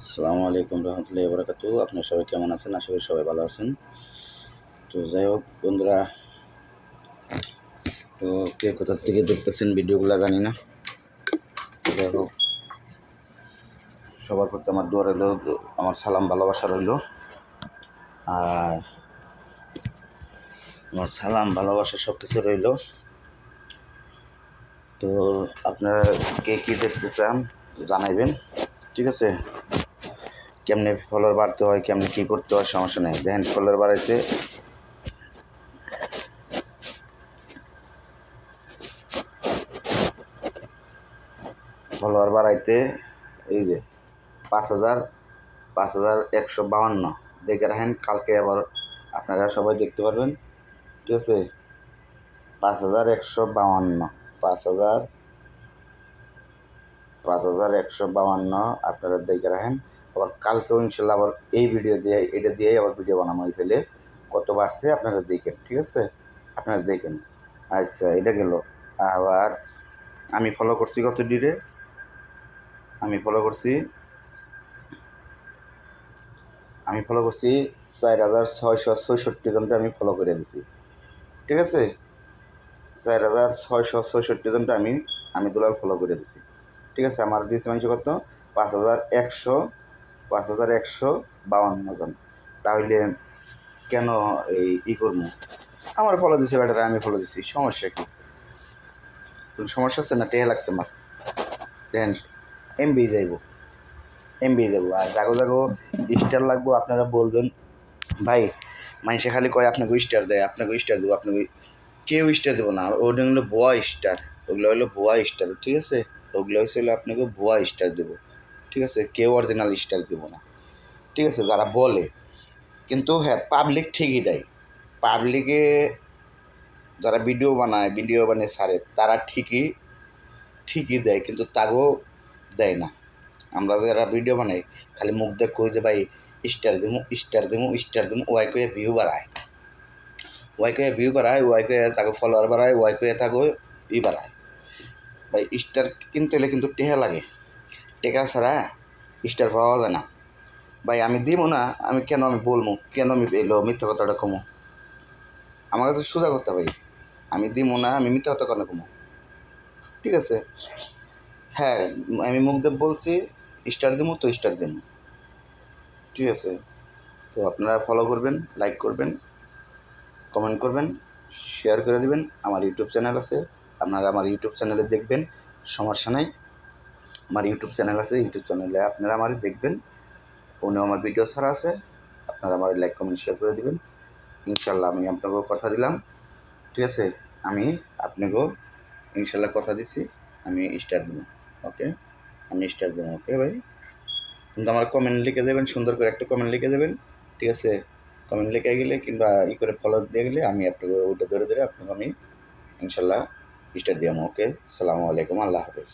আসসালামু আলাইকুম রহমতুল্লাহি বারাকাতু। আপনারা সবাই কেমন আছেন? আশা করি সবাই ভালো আছেন। তো যাই হোক বন্ধুরা, তো কে কোথা থেকে দেখতেছেন ভিডিওগুলো জানি না। তো যাই হোক, সবার প্রতি আমার দোয়া রইল, আমার সালাম ভালোবাসা রইল। আর আমার সালাম ভালোবাসা সব কিছু রইল। তো আপনারা কে কী দেখতে চান জানাইবেন, ঠিক আছে? কেমনে ফলোয়ার বাড়তে হয়, কেমনে কী করতে হয়, সমস্যা নেই। দেখেন ফলোয়ার বাড়াইতে এই যে ৫,১৫২ দেখে রাখেন, কালকে আবার আপনারা সবাই দেখতে পারবেন, ঠিক আছে? ৫,১৫২, ৫,০০০ ৫,১৫২ আপনারা দেখে রাখেন। আবার কালকেও ইনশাল্লাহ আবার এই ভিডিও দিয়ে, এটা দিয়েই আবার ভিডিও বানানো হয়ে ফেলে কত বাড়ছে আপনারা দেখেন, ঠিক আছে? আপনারা দেখেন। আচ্ছা, এটা গেল। আবার আমি ফলো করছি কত ডিরে, আমি ফলো করছি ৪,৬৬৬ জনকে আমি ফলো করে দিছি, ঠিক আছে? ৪,৬৬৬ জনকে আমি দুলাল ফলো করে দিছি, ঠিক আছে? আমার দিয়েছে মানুষ কত? ৫,১৫২ জন। তাহলে কেন এই করবো? আমার ফলো দিছে ব্যাটারা, আমি ফলো দিছি, সমস্যা কি? কোনো সমস্যা আছে না? টেহা লাগছে আমার, দেখেন এমবি যাইব, আর জাগো স্টার লাগবো। আপনারা বলবেন ভাই মানুষে খালি কয় আপনাকে স্টার দেয়, আপনাকে স্টার দেবো, আপনাকে কেউ স্টার দেবো না। ওটা হলো ভুয়া স্টার, ওগুলো হলো ভুয়া স্টার, ঠিক আছে? ওগুলো হলো আপনাকে ভুয়া স্টার দেবো, ঠিক আছে? কেউ অরিজিনাল স্টার দেবো না, ঠিক আছে? যারা বলে, কিন্তু হ্যাঁ পাবলিক ঠিকই দেয়। পাবলিকে যারা ভিডিও বানিয়ে ছাড়ে তারা ঠিকই দেয়, কিন্তু তাকেও দেয় না। আমরা যারা ভিডিও বানাই খালি মুখ দেখ কই যে ভাই স্টার দিমু ওয়াই কয়ে ভিউ বাড়ায়, ওয়াই কয়ে তাকে ফলোয়ার বাড়ায়, ওয়াই কয়ে তাকে বাড়ায়। ভাই স্টার কিনতে হলে কিন্তু টেহা লাগে, টেকা ছাড়া স্টার পাওয়া যায় না। ভাই আমি দিব না, আমি বলবো কেন আমি এলো মিথ্যা কথাটা কমো? আমার কাছে সোজা কথা ভাই, আমি দিব না, আমি মিথ্যা কথা কেন কমো? ঠিক আছে? হ্যাঁ, আমি মুখ দিয়ে বলছি স্টার দিব তো স্টার দিব, ঠিক আছে? তো আপনারা ফলো করবেন, লাইক করবেন, কমেন্ট করবেন, শেয়ার করে দিবেন। আমার ইউটিউব চ্যানেল আছে, আপনারা আমার ইউটিউব চ্যানেলে দেখবেন, সমস্যা নাই। আমার ইউটিউব চ্যানেল আছে, ইউটিউব চ্যানেলে আপনারা আমার দেখবেন, ফোনেও আমার ভিডিও ছাড়া আছে। আপনারা আমার লাইক কমেন্ট শেয়ার করে দিবেন। ইনশাল্লাহ আমি আপনাকেও কথা দিলাম, ঠিক আছে? আমি আপনাকেও ইনশাল্লাহ কথা দিচ্ছি, আমি স্টার দেবো, ওকে? আমি স্টার দেবো, ওকে ভাই? কিন্তু আমার কমেন্ট লিখে দেবেন, সুন্দর করে একটা কমেন্ট লিখে দেবেন, ঠিক আছে? কমেন্ট লিখে গেলে কিংবা করে ফলো দিয়ে গেলে আমি আপনাকে ওইটা ধরে আপনাকে আমি ইনশাল্লাহ স্টার দিলাম, ওকে? আসসালামু আলাইকুম, আল্লাহ হাফেজ।